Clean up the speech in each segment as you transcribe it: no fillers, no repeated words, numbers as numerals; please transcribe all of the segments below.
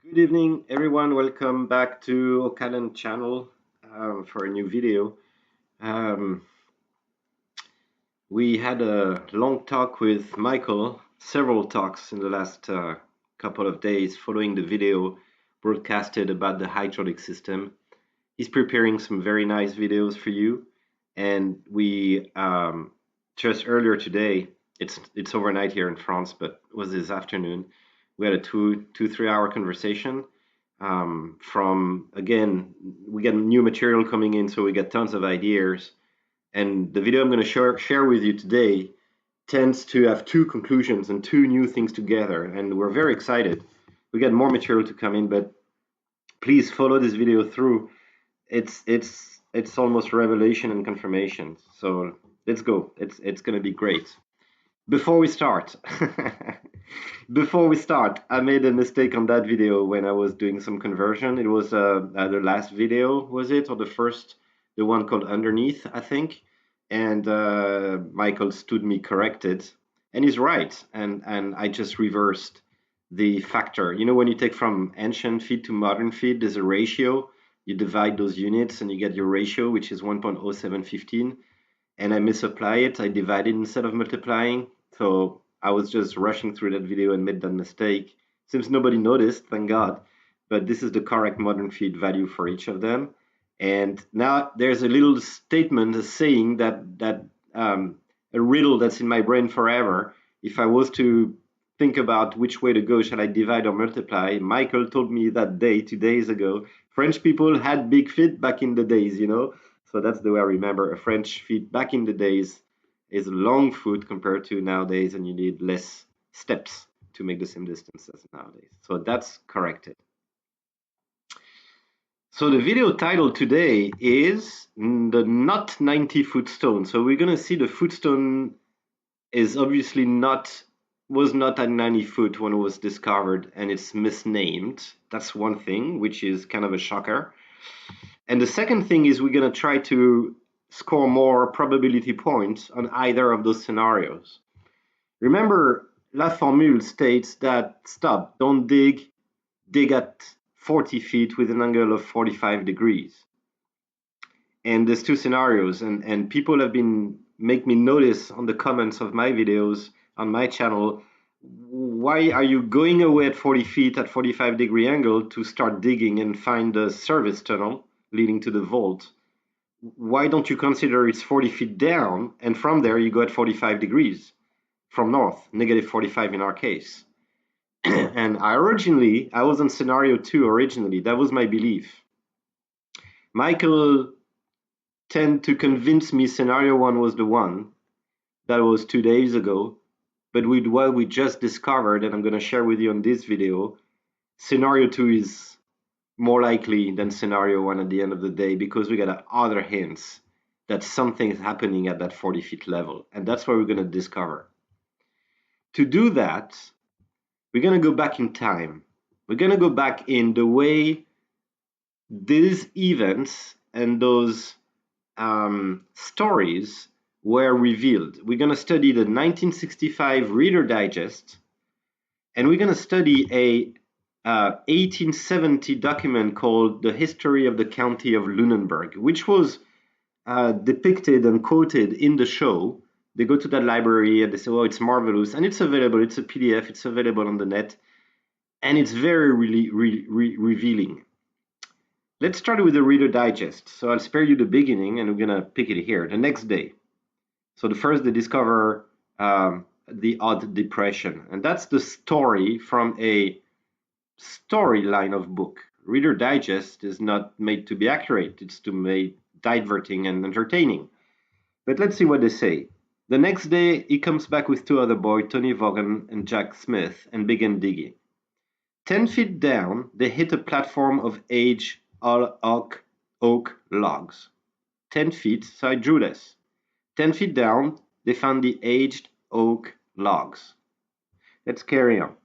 Good evening, everyone. Welcome back to Okalan channel for a new video. Um, we had a long talk with Michael, several talks in the last couple of days following the video broadcasted about the hydraulic system. He's preparing some very nice videos for you, and we just earlier today. It's overnight here in France, but it was this afternoon. We had a 3 hour conversation from again we get new material coming in, so we get tons of ideas, and the video I'm going to share with you today tends to have two conclusions and two new things together, and we're very excited. We got more material to come in, but please follow this video through. It's almost revelation and confirmation, so let's go. It's going to be great. Before we start, I made a mistake on that video when I was doing some conversion. It was the last video, was it, or the first, the one called underneath, I think. And Michael stood me corrected, and he's right. And I just reversed the factor. You know, when you take from ancient feet to modern feet, there's a ratio. You divide those units, and you get your ratio, which is 1.0715. And I misapply it. I divided instead of multiplying. So I was just rushing through that video and made that mistake. Seems nobody noticed, thank God. But this is the correct modern feed value for each of them. And now there's a little statement, a saying that a riddle that's in my brain forever. If I was to think about which way to go, shall I divide or multiply? Michael told me that day, 2 days ago, French people had big feet back in the days, you know. So that's the way I remember a French feet back in the days is a long foot compared to nowadays, and you need less steps to make the same distance as nowadays. So that's corrected. So the video title today is the not 90-foot stone. So we're going to see the foot stone is obviously was not at 90 foot when it was discovered, and it's misnamed. That's one thing, which is kind of a shocker. And the second thing is we're going to try to score more probability points on either of those scenarios. Remember, La Formule states that stop, don't dig at 40 feet with an angle of 45 degrees. And there's two scenarios, and people have been make me notice on the comments of my videos on my channel, why are you going away at 40 feet at 45-degree angle to start digging and find the service tunnel leading to the vault? Why don't you consider it's 40 feet down, and from there you go at 45 degrees from north, negative 45 in our case? And I was on scenario 2 originally. That was my belief. Michael tended to convince me scenario 1 was the one. That was 2 days ago. But with what we just discovered, and I'm going to share with you on this video, scenario 2 is more likely than scenario 1 at the end of the day, because we got other hints that something's happening at that 40 feet level, and that's what we're going to discover. To do that, we're going to go back in time. We're going to go back in the way these events and those stories were revealed. We're going to study the 1965 Reader Digest, and we're going to study a 1870 document called The History of the County of Lunenburg, which was depicted and quoted in the show. They go to that library and they say, oh, it's marvelous, and it's available. It's a PDF. It's available on the net, and it's very really revealing. Let's start with the Reader Digest. So I'll spare you the beginning, and we're going to pick it here. The next day. So the first they discover the odd depression, and that's the story from a storyline of book. Reader Digest is not made to be accurate. It's to make diverting and entertaining. But let's see what they say. The next day, he comes back with two other boys, Tony Vaughan and Jack Smith, and begin digging. 10 feet down, they hit a platform of aged oak logs. 10 feet, so I drew this. 10 feet down, they found the aged oak logs. Let's carry on.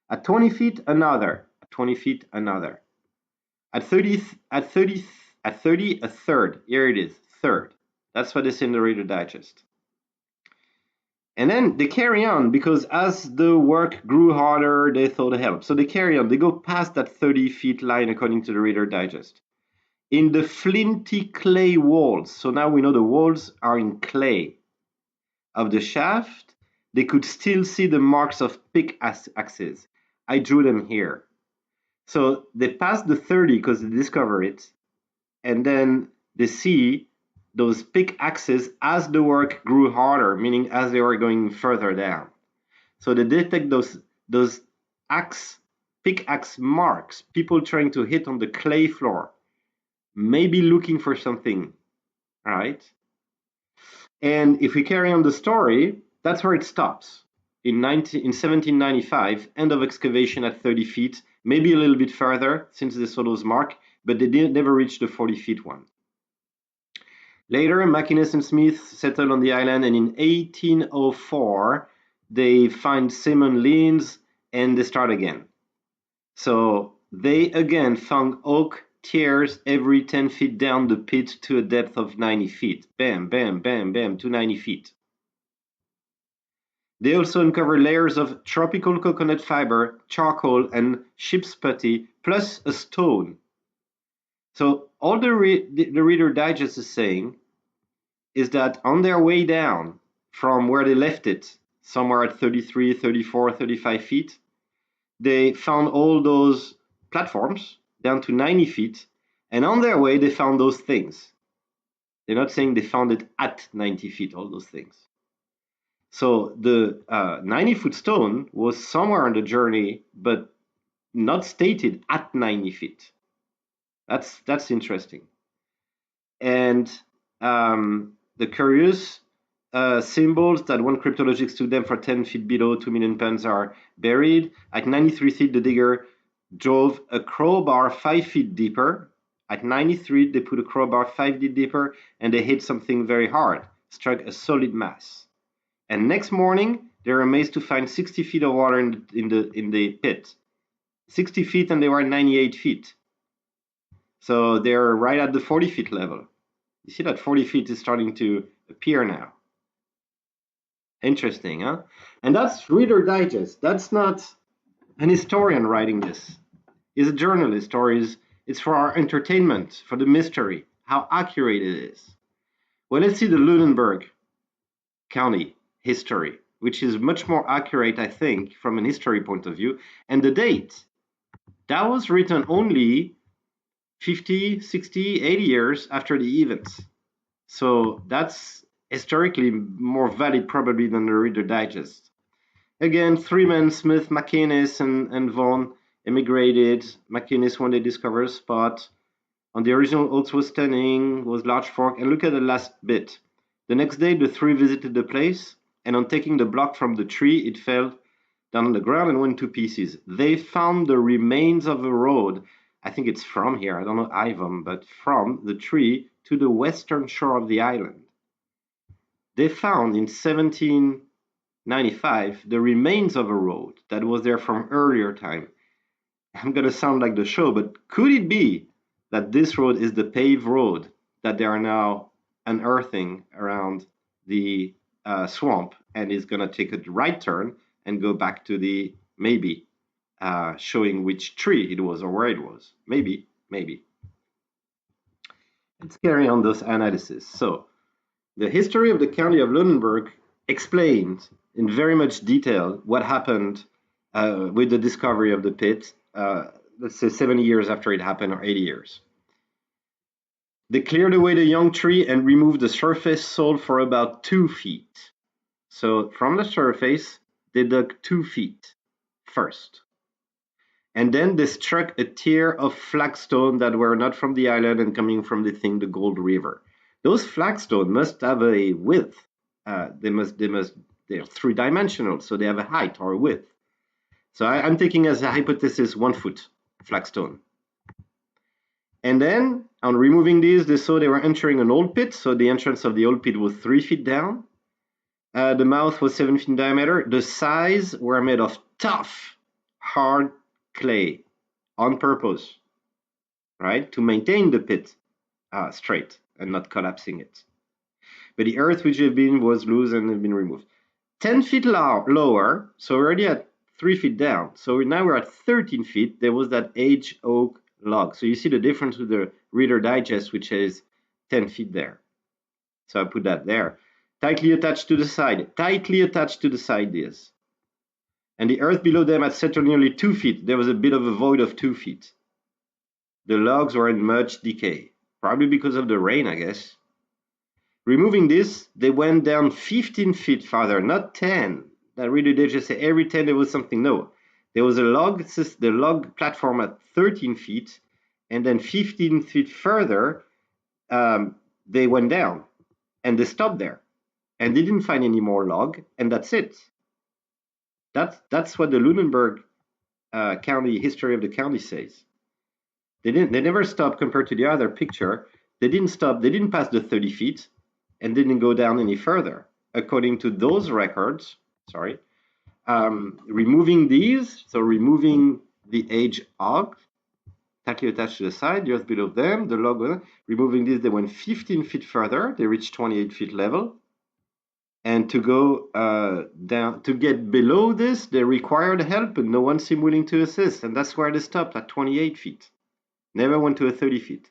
At 20 feet, another. At 20 feet, another. At 30, a third. Here it is, third. That's what they say in the Reader Digest. And then they carry on because as the work grew harder, they thought help. So they carry on. They go past that 30 feet line according to the Reader Digest. In the flinty clay walls, so now we know the walls are in clay, of the shaft, they could still see the marks of pickaxes. I drew them here. So they passed the 30 because they discover it, and then they see those pickaxes as the work grew harder, meaning as they were going further down. So they detect those pickaxe marks, people trying to hit on the clay floor, maybe looking for something, right? And if we carry on the story, that's where it stops. In 1795, end of excavation at 30 feet, maybe a little bit further since they saw those marks, but they never reached the 40 feet one. Later, McInnes and Smith settled on the island, and in 1804, they find Simon Leans and they start again. So they again found oak tiers every 10 feet down the pit to a depth of 90 feet. Bam, bam, bam, bam, to 90 feet. They also uncovered layers of tropical coconut fiber, charcoal, and ship's putty, plus a stone. So all the Reader Digest is saying is that on their way down from where they left it, somewhere at 33, 34, 35 feet, they found all those platforms down to 90 feet, and on their way they found those things. They're not saying they found it at 90 feet, all those things. So the 90-foot stone was somewhere on the journey, but not stated at 90 feet. That's interesting. And the curious symbols that one cryptologist took them for 10 feet below 2 million tons are buried. At 93 feet, the digger drove a crowbar 5 feet deeper. At 93, they put a crowbar 5 feet deeper, and they hit something very hard, struck a solid mass. And next morning, they were amazed to find 60 feet of water in the pit. 60 feet, and they were 98 feet. So they're right at the 40 feet level. You see that 40 feet is starting to appear now. Interesting, huh? And that's Reader Digest. That's not an historian writing this. He's a journalist, or it's for our entertainment, for the mystery, how accurate it is. Well, let's see the Lunenburg County history, which is much more accurate, I think, from an history point of view. And the date, that was written only 50, 60, 80 years after the events. So that's historically more valid probably than the Reader Digest. Again, three men, Smith, McInnes, and Vaughan, emigrated. McInnes, when they discovered a spot on the original oaks was standing, was large fork. And look at the last bit. The next day, the three visited the place, and on taking the block from the tree, it fell down on the ground and went to pieces. They found the remains of a road. I think it's from here, I don't know Ivan, but from the tree to the western shore of the island. They found in 1795 the remains of a road that was there from earlier time. I'm going to sound like the show, but could it be that this road is the paved road that they are now unearthing around the swamp and is going to take a right turn and go back to the maybe showing which tree it was or where it was? Maybe. Let's carry on this analysis. So the history of the county of Lunenburg explains in very much detail what happened with the discovery of the pit, let's say 70 years after it happened, or 80 years. They cleared away the young tree and removed the surface soil for about 2 feet. So from the surface, they dug 2 feet first. And then they struck a tier of flagstone that were not from the island and coming from the Gold River. Those flagstone must have a width. They're three-dimensional, so they have a height or a width. So I'm taking as a hypothesis 1 foot flagstone. And then on removing these, they saw they were entering an old pit. So the entrance of the old pit was 3 feet down. The mouth was 7 feet in diameter. The sides were made of tough, hard clay on purpose, right, to maintain the pit straight and not collapsing it. But the earth which had been was loose and had been removed. 10 feet lower, so we're already at 3 feet down. So now we're at 13 feet. There was that age oak log. So you see the difference with the Reader Digest, which is 10 feet there. So I put that there. Tightly attached to the side. Tightly attached to the side is. And the earth below them had settled nearly 2 feet. There was a bit of a void of 2 feet. The logs were in much decay, probably because of the rain, I guess. Removing this, they went down 15 feet farther, not 10. That really did just say every 10 there was something. No, there was the log platform at 13 feet, and then 15 feet further, they went down, and they stopped there, and they didn't find any more log, and that's it. That's what the Lunenburg county history of the county says. They never stopped compared to the other picture. They didn't stop. They didn't pass the 30 feet and didn't go down any further. According to those records, removing these, so removing the age og, tightly attached to the side, just below them, the log, removing this, they went 15 feet further. They reached 28 feet level. And to go down, to get below this, they required help, and no one seemed willing to assist. And that's where they stopped, at 28 feet. Never went to a 30 feet.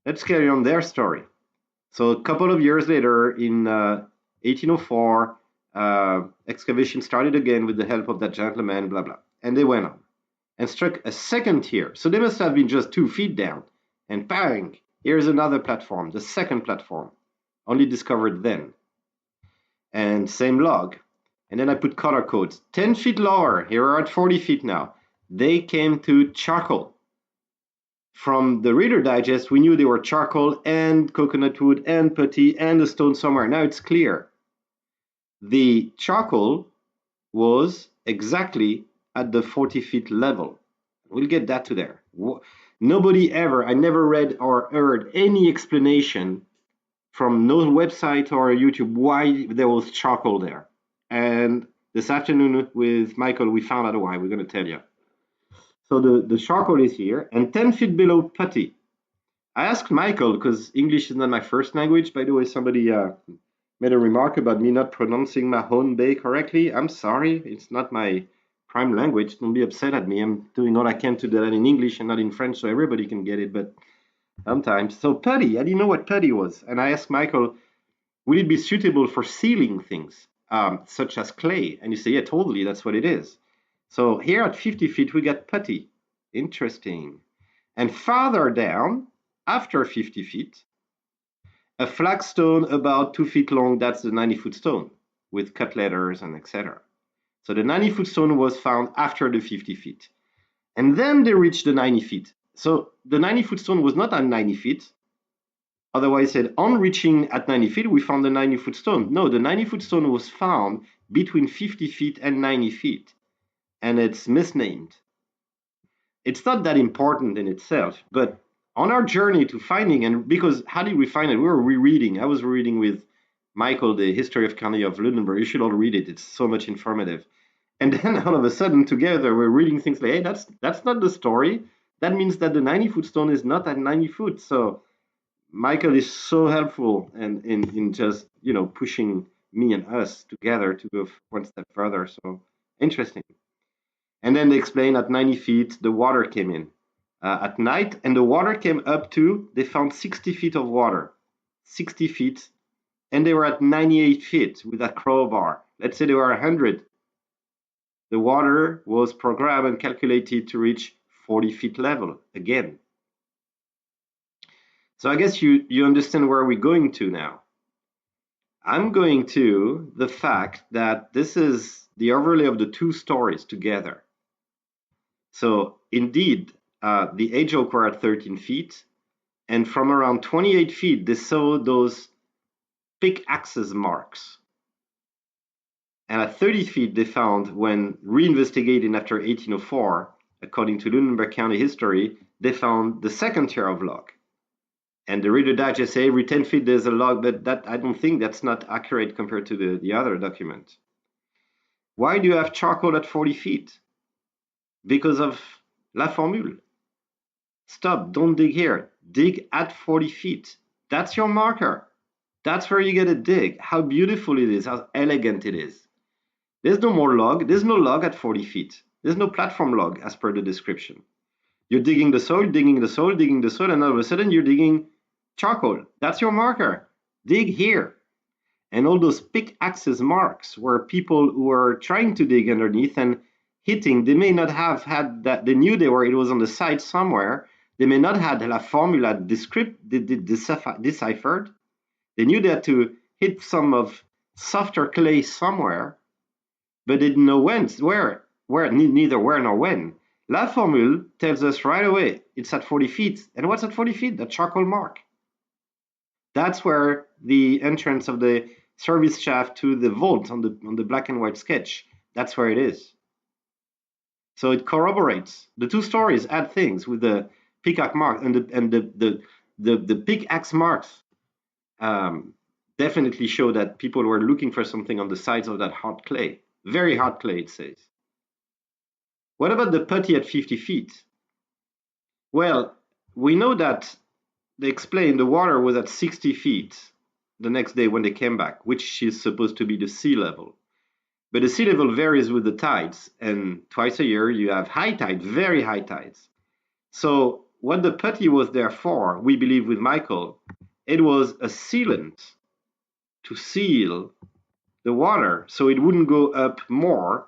Let's carry on their story. So a couple of years later, in 1804, excavation started again with the help of that gentleman, blah, blah. And they went on and struck a second tier. So they must have been just 2 feet down. And bang, here's another platform, the second platform, only discovered then. And same log. And then I put color codes. 10 feet lower, here we're at 40 feet now. They came to charcoal. From the Reader Digest, we knew they were charcoal and coconut wood and putty and a stone somewhere. Now it's clear. The charcoal was exactly at the 40 feet level. We'll get that to there. Nobody ever, I never read or heard any explanation from no website or YouTube why there was charcoal there. And this afternoon with Michael, we found out why. We're going to tell you. So the charcoal is here, and 10 feet below putty. I asked Michael, because English is not my first language. By the way, somebody made a remark about me not pronouncing Mahone Bay correctly. I'm sorry, it's not my prime language. Don't be upset at me. I'm doing all I can to do that in English and not in French, so everybody can get it, but sometimes. So putty, I didn't know what putty was. And I asked Michael, would it be suitable for sealing things, such as clay? And you say, yeah, totally, that's what it is. So here at 50 feet, we got putty. Interesting. And farther down, after 50 feet, a flagstone about 2 feet long, that's the 90-foot stone, with cut letters and etc. So the 90-foot stone was found after the 50 feet. And then they reached the 90 feet. So the 90-foot stone was not at 90 feet. Otherwise said, on reaching at 90 feet, we found the 90-foot stone. No, the 90-foot stone was found between 50 feet and 90 feet. And it's misnamed. It's not that important in itself, but on our journey to finding, and because how did we find it? We were rereading. I was reading with Michael, the history of county of Lunenburg. You should all read it. It's so much informative. And then all of a sudden, together, we're reading things like, hey, that's not the story. That means that the 90-foot stone is not at 90 foot. So Michael is so helpful and in just, pushing me and us together to go one step further. So interesting. And then they explain at 90 feet, the water came in at night, and the water came up to, they found 60 feet of water, 60 feet, and they were at 98 feet with that crowbar. Let's say they were 100. The water was programmed and calculated to reach 40 feet level again. So I guess you understand where we're going to now. I'm going to the fact that this is the overlay of the two stories together. So indeed, the age oak were at 13 feet, and from around 28 feet, they saw those pickaxes marks. And at 30 feet, they found, when reinvestigating after 1804, according to Lunenburg County history, they found the second tier of log. And the Reader Digest say every 10 feet there's a log, but that I don't think that's not accurate compared to the other document. Why do you have charcoal at 40 feet? Because of La Formule. Stop, don't dig here. Dig at 40 feet. That's your marker. That's where you get a dig. How beautiful it is, how elegant it is. There's no more log. There's no log at 40 feet. There's no platform log as per the description. You're digging the soil, digging the soil, digging the soil, and all of a sudden you're digging charcoal. That's your marker. Dig here. And all those pickaxes marks were people who were trying to dig underneath and hitting. They may not have had that. They knew it was on the side somewhere. They may not have la formula deciphered. They knew they had to hit some of softer clay somewhere, but they didn't know where, neither where nor when. La Formule tells us right away it's at 40 feet. And what's at 40 feet? The charcoal mark. That's where the entrance of the service shaft to the vault on the black and white sketch, that's where it is. So it corroborates. The two stories add things with the pickaxe mark and the pickaxe marks definitely show that people were looking for something on the sides of that hard clay. Very hard clay, it says. What about the putty at 50 feet? Well, we know that they explained the water was at 60 feet the next day when they came back, which is supposed to be the sea level. But the sea level varies with the tides, and twice a year you have high tides, very high tides. So what the putty was there for, we believe with Michael, it was a sealant to seal the water so it wouldn't go up more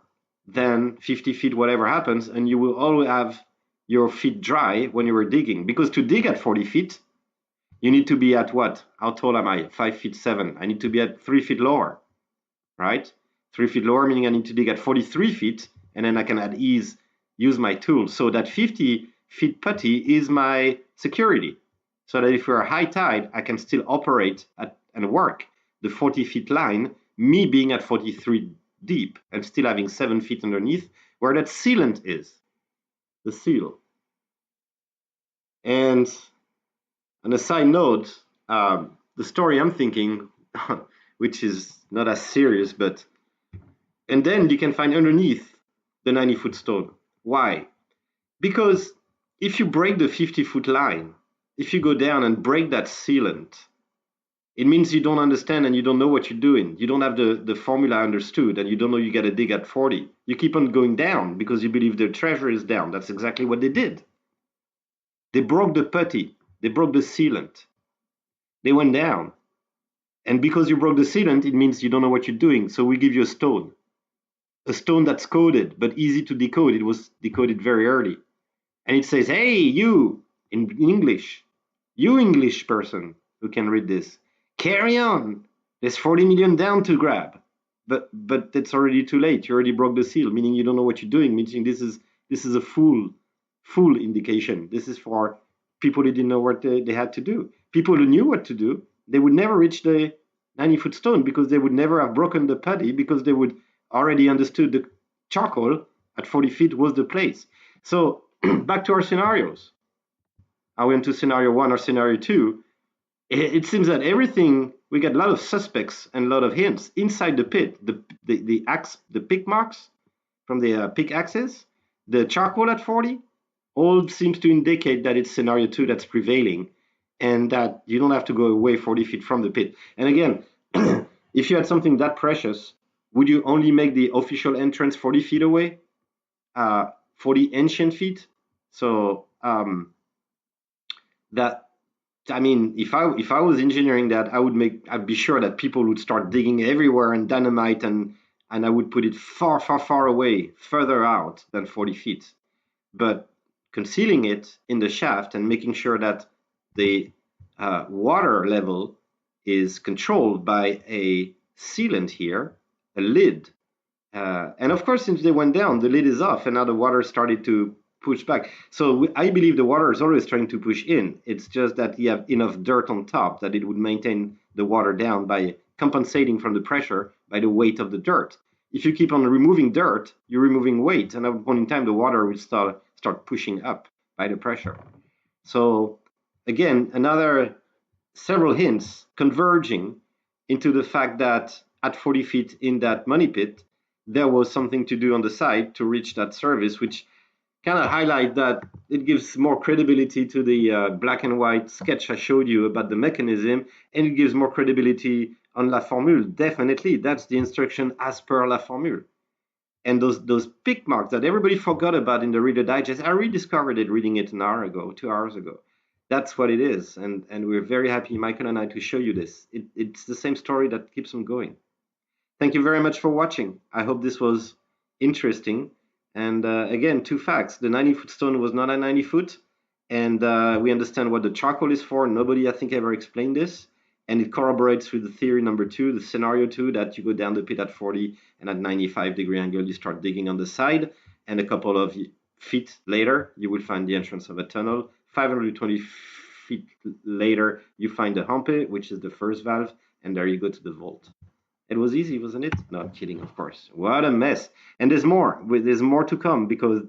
than 50 feet, whatever happens, and you will always have your feet dry when you were digging. Because to dig at 40 feet, you need to be at what? How tall am I? 5'7". I need to be at 3 feet lower, right? 3 feet lower, meaning I need to dig at 43 feet, and then I can at ease use my tools. So that 50 feet putty is my security. So that if we're a high tide, I can still operate and work the 40 feet line, me being at 43 deep and still having 7 feet underneath where that sealant is, the seal. And on a side note, the story I'm thinking, which is not as serious, and then you can find underneath the 90-foot stone. Why? Because if you break the 50-foot line, if you go down and break that sealant, it means you don't understand and you don't know what you're doing. You don't have the formula understood and you don't know you got to dig at 40. You keep on going down because you believe the treasure is down. That's exactly what they did. They broke the putty. They broke the sealant. They went down. And because you broke the sealant, it means you don't know what you're doing. So we give you a stone that's coded, but easy to decode. It was decoded very early. And it says, hey, you, in English, you English person who can read this, carry on. There's 40 million down to grab. But it's already too late. You already broke the seal, meaning you don't know what you're doing, meaning this is a full indication. This is for people who didn't know what they had to do. People who knew what to do, they would never reach the 90-foot stone because they would never have broken the putty because they would already understood the charcoal at 40 feet was the place. So back to our scenarios. I went to scenario 1 or scenario 2. It seems that everything, we get a lot of suspects and a lot of hints inside the pit. The pick marks from the pickaxes, the charcoal at 40, all seems to indicate that it's scenario 2 that's prevailing and that you don't have to go away 40 feet from the pit. And again, if you had something that precious, would you only make the official entrance 40 feet away? 40 ancient feet? So that, I mean, if I was engineering that, I'd be sure that people would start digging everywhere and dynamite and I would put it far, far, far away, further out than 40 feet. But concealing it in the shaft and making sure that the water level is controlled by a sealant here, a lid. And of course, since they went down, the lid is off and now the water started to push back. So I believe the water is always trying to push in. It's just that you have enough dirt on top that it would maintain the water down by compensating from the pressure by the weight of the dirt. If you keep on removing dirt, you're removing weight, and at one point in time, the water will start pushing up by the pressure. So again, several hints converging into the fact that at 40 feet in that money pit, there was something to do on the side to reach that service, which kind of highlight that it gives more credibility to the black and white sketch I showed you about the mechanism, and it gives more credibility on La Formule. Definitely, that's the instruction as per La Formule. And those pick marks that everybody forgot about in the Reader Digest, I rediscovered it reading it an hour ago, 2 hours ago. That's what it is, and we're very happy, Michael and I, to show you this. It's the same story that keeps on going. Thank you very much for watching. I hope this was interesting. And again, two facts. The 90-foot stone was not a 90-foot. And we understand what the charcoal is for. Nobody, I think, ever explained this. And it corroborates with the theory number 2, the scenario 2, that you go down the pit at 40 and at 95-degree angle, you start digging on the side. And a couple of feet later, you will find the entrance of a tunnel. 520 feet later, you find the Hampe, which is the first valve. And there you go to the vault. It was easy, wasn't it? No, I'm kidding, of course. What a mess. And there's more. There's more to come because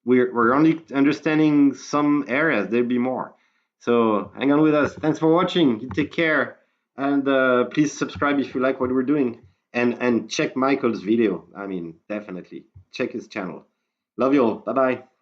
we're only understanding some areas. There'll be more. So hang on with us. Thanks for watching. You take care. And please subscribe if you like what we're doing. And check Michael's video. I mean, definitely. Check his channel. Love you all. Bye-bye.